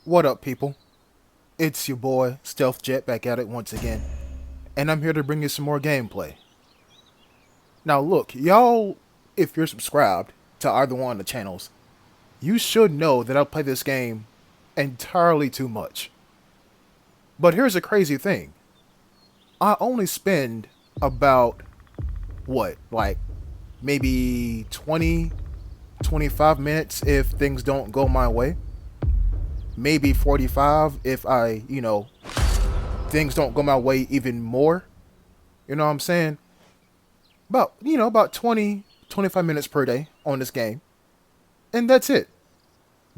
What up, people? It's your boy, Stealth Jet, back at it once again, and I'm here to bring you some more gameplay. Now, look, y'all, if you're subscribed to either one of the channels, you should know that I play this game entirely too much. But here's a crazy thing. I only spend about, like maybe 20, 25 minutes if things don't go my way. Maybe 45 if things don't go my way even more. You know what I'm saying? About 20, 25 minutes per day on this game. And that's it.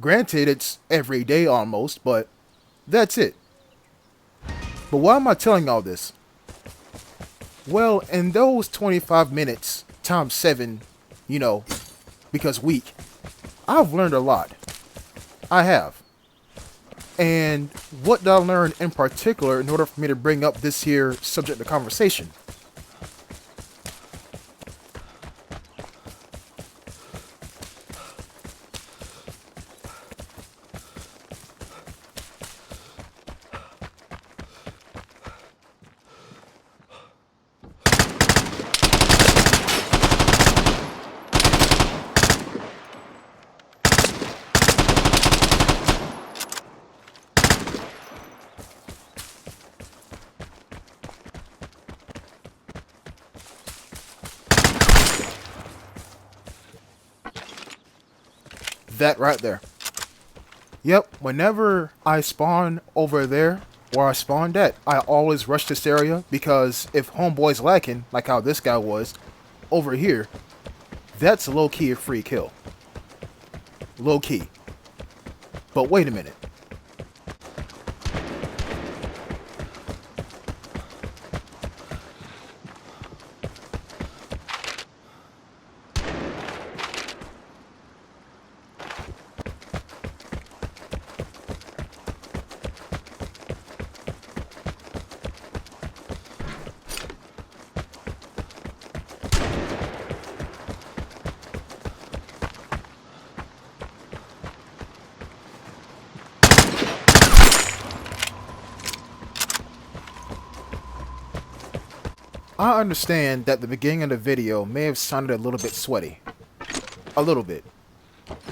Granted, it's every day almost, but that's it. But why am I telling all this? Well, in those 25 minutes times 7, because week, I've learned a lot. I have. And what did I learn in particular in order for me to bring up this here subject of conversation? That right there. Yep, whenever I spawn over there where I spawned at, I always rush this area because if homeboy's lacking, like how this guy was, over here, that's low-key a free kill. Low-key. But wait a minute. I understand that the beginning of the video may have sounded a little bit sweaty. A little bit.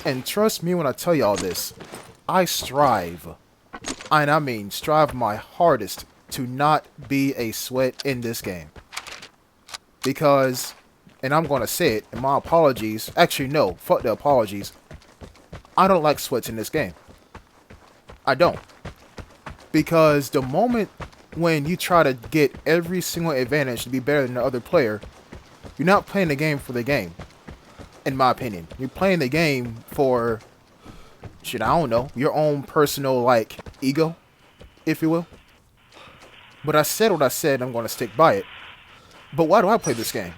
And trust me when I tell y'all this, I strive, and I mean strive my hardest to not be a sweat in this game. Because, and I'm going to say it, and my apologies, actually no, fuck the apologies, I don't like sweats in this game. I don't. Because the moment when you try to get every single advantage to be better than the other player, you're not playing the game for the game. In my opinion. You're playing the game for, I don't know, your own personal, ego, if you will. But I said what I said, I'm going to stick by it. But why do I play this game?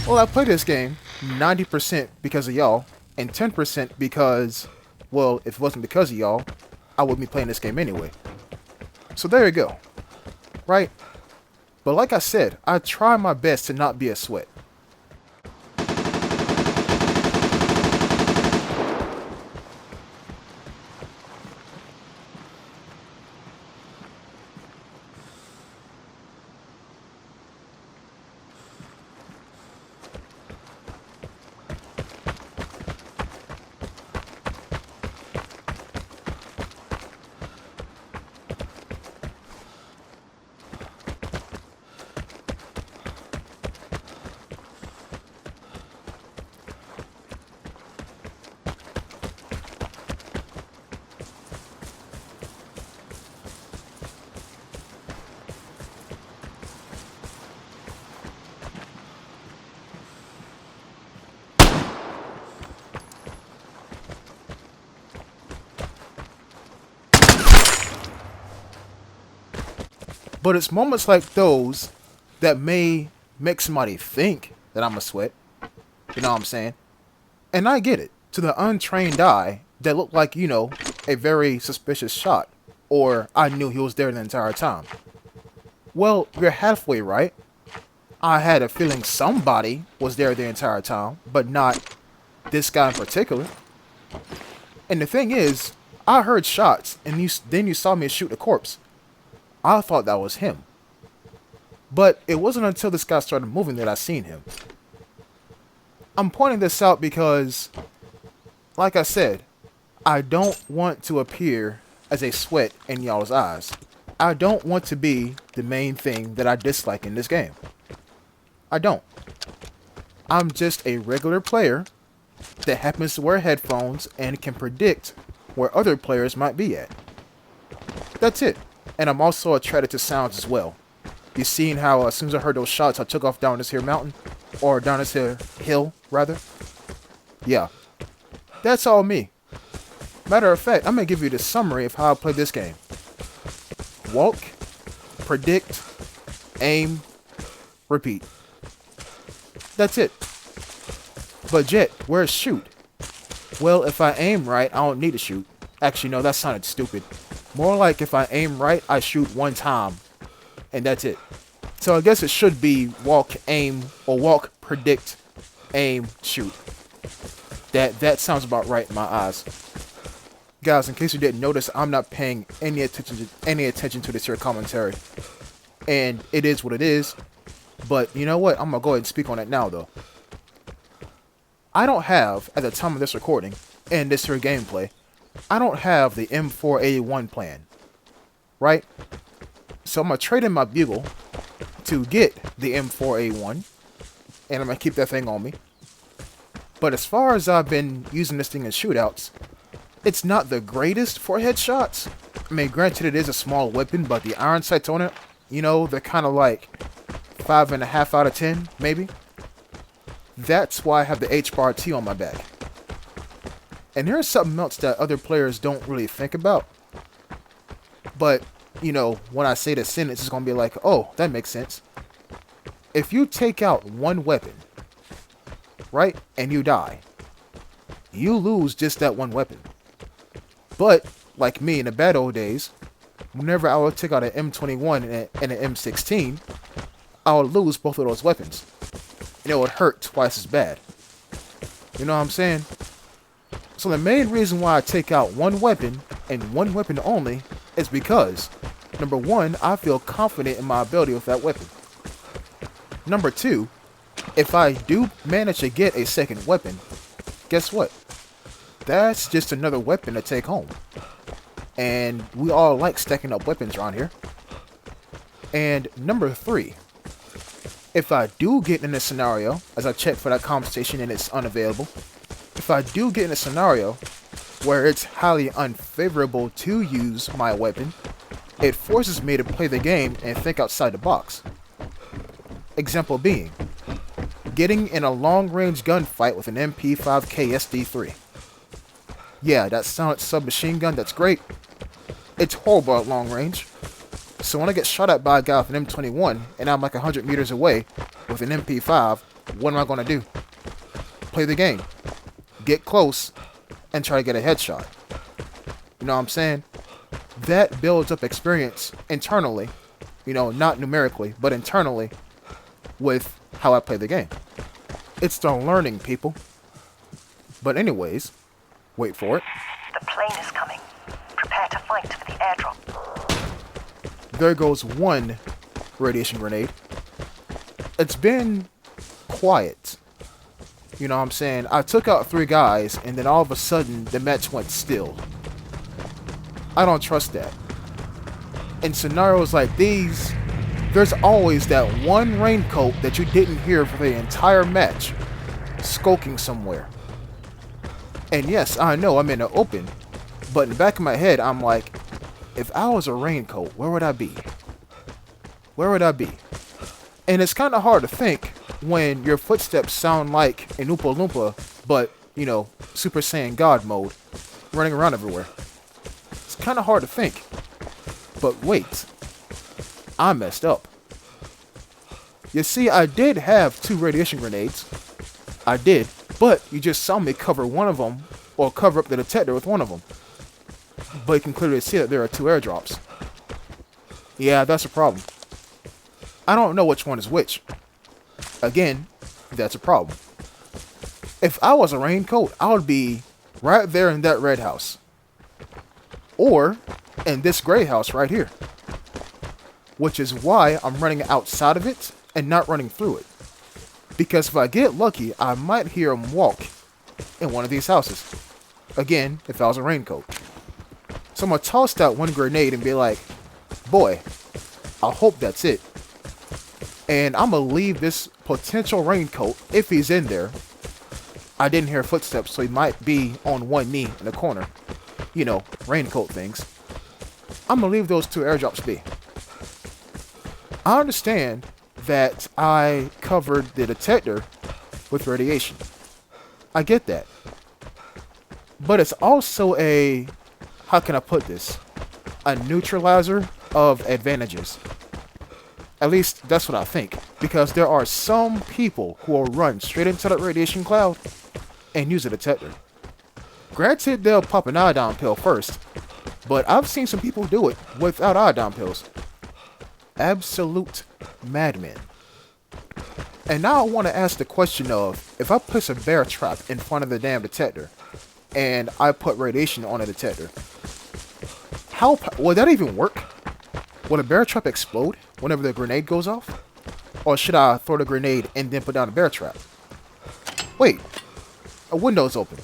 Well, I play this game 90% because of y'all, and 10% because, well, if it wasn't because of y'all, I wouldn't be playing this game anyway. So there you go. Right? But like I said, I try my best to not be a sweat. But it's moments like those that may make somebody think that I'm a sweat. You know what I'm saying? And I get it. To the untrained eye, that looked like, a very suspicious shot. Or I knew he was there the entire time. Well, you're halfway right. I had a feeling somebody was there the entire time, but not this guy in particular. And the thing is, I heard shots, and then you saw me shoot the corpse. I thought that was him. But it wasn't until this guy started moving that I seen him. I'm pointing this out because, like I said, I don't want to appear as a sweat in y'all's eyes. I don't want to be the main thing that I dislike in this game. I don't. I'm just a regular player that happens to wear headphones and can predict where other players might be at. That's it. And I'm also attracted to sounds as well. You seen how as soon as I heard those shots, I took off down this here mountain? Or down this here hill, rather? Yeah. That's all me. Matter of fact, I'm going to give you the summary of how I play this game. Walk, predict, aim, repeat. That's it. But Jet, where's shoot? Well, if I aim right, I don't need to shoot. Actually, no, that sounded stupid. More like if I aim right, I shoot one time. And that's it. So I guess it should be walk, aim, or walk, predict, aim, shoot. That sounds about right in my eyes. Guys, in case you didn't notice, I'm not paying any attention to this here commentary. And it is what it is. But you know what? I'm going to go ahead and speak on it now, though. I don't have, at the time of this recording, and this here gameplay, I don't have the M4A1 plan. Right? So I'm going to trade in my Bugle to get the M4A1. And I'm going to keep that thing on me. But as far as I've been using this thing in shootouts, it's not the greatest for headshots. I mean, granted it is a small weapon, but the iron sights on it, you know, they're kind of like 5.5 out of 10, maybe. That's why I have the H-bar T on my back. And here's something else that other players don't really think about. But, you know, when I say the sentence, it's going to be like, oh, that makes sense. If you take out one weapon, right, and you die, you lose just that one weapon. But, like me in the bad old days, whenever I would take out an M21 and an M16, I would lose both of those weapons. And it would hurt twice as bad. You know what I'm saying? So the main reason why I take out one weapon, and one weapon only, is because, number one, I feel confident in my ability with that weapon. Number two, if I do manage to get a second weapon, guess what? That's just another weapon to take home. And we all like stacking up weapons around here. And number three, if I do get in a scenario, as I check for that conversation and it's unavailable, if I do get in a scenario where it's highly unfavorable to use my weapon, it forces me to play the game and think outside the box. Example being, getting in a long-range gunfight with an MP5K SD3. Yeah, that silent submachine gun, that's great. It's horrible at long range. So when I get shot at by a guy with an M21 and I'm like 100 meters away with an MP5, what am I going to do? Play the game. Get close and try to get a headshot. You know what I'm saying? That builds up experience internally. You know, not numerically, but internally with how I play the game. It's the learning, people. But anyways, wait for it. The plane is coming. Prepare to fight for the airdrop. There goes one radiation grenade. It's been quiet. You know what I'm saying? I took out 3 guys, and then all of a sudden, the match went still. I don't trust that. In scenarios like these, there's always that one raincoat that you didn't hear for the entire match, skulking somewhere. And yes, I know I'm in the open, but in the back of my head, I'm like, if I was a raincoat, where would I be? Where would I be? And it's kind of hard to think when your footsteps sound like an Oompa Loompa, but, you know, Super Saiyan God mode, running around everywhere. It's kind of hard to think. But wait, I messed up. You see, I did have 2 radiation grenades. I did, but you just saw me cover one of them, or cover up the detector with one of them. But you can clearly see that there are 2 airdrops. Yeah, that's a problem. I don't know which one is which. Again, that's a problem. If I was a raincoat, I would be right there in that red house. or in this gray house right here. Which is why I'm running outside of it and not running through it. Because if I get lucky, I might hear him walk in one of these houses. Again, if I was a raincoat. So I'm going to toss that one grenade and be like, boy, I hope that's it. And I'm going to leave this potential raincoat, if he's in there. I didn't hear footsteps, so he might be on one knee in the corner. You know, raincoat things. I'm going to leave those 2 airdrops be. I understand that I covered the detector with radiation. I get that. But it's also a, how can I put this? A neutralizer of advantages. At least that's what I think. Because there are some people who will run straight into that radiation cloud and use a detector. Granted, they'll pop an iodine pill first. But I've seen some people do it without iodine pills. Absolute madmen. And now I want to ask the question of, if I place a bear trap in front of the damn detector, and I put radiation on a detector, how will that even work? Will a bear trap explode whenever the grenade goes off? Or should I throw the grenade and then put down a bear trap? Wait, a window's open.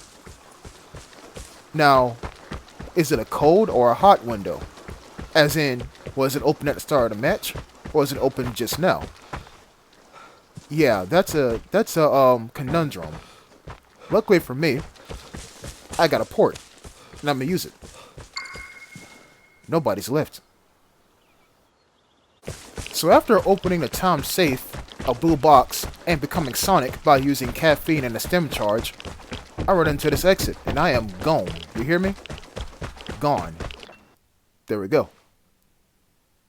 Now, is it a cold or a hot window? As in, was it open at the start of the match, or was it open just now? Yeah, that's a conundrum. Luckily for me, I got a port, and I'm gonna use it. Nobody's left. So after opening the time safe, a blue box, and becoming Sonic by using caffeine and a stem charge, I run into this exit, and I am gone. You hear me? Gone. There we go.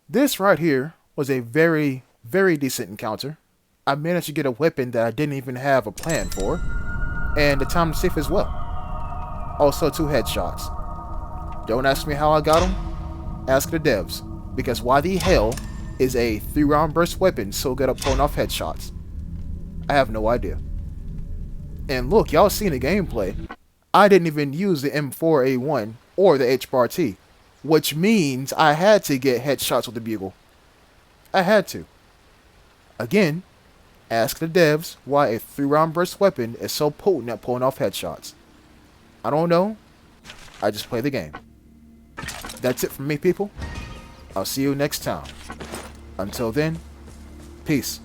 This right here was a very, very decent encounter. I managed to get a weapon that I didn't even have a plan for, and the time safe as well. Also 2 headshots. Don't ask me how I got them. Ask the devs, because why the hell is a 3-round burst weapon so good at pulling off headshots? I have no idea. And look, y'all seen the gameplay. I didn't even use the M4A1 or the H-Bar-T, which means I had to get headshots with the bugle. I had to. Again, ask the devs why a 3-round burst weapon is so potent at pulling off headshots. I don't know. I just play the game. That's it from me, people. I'll see you next time. Until then, peace.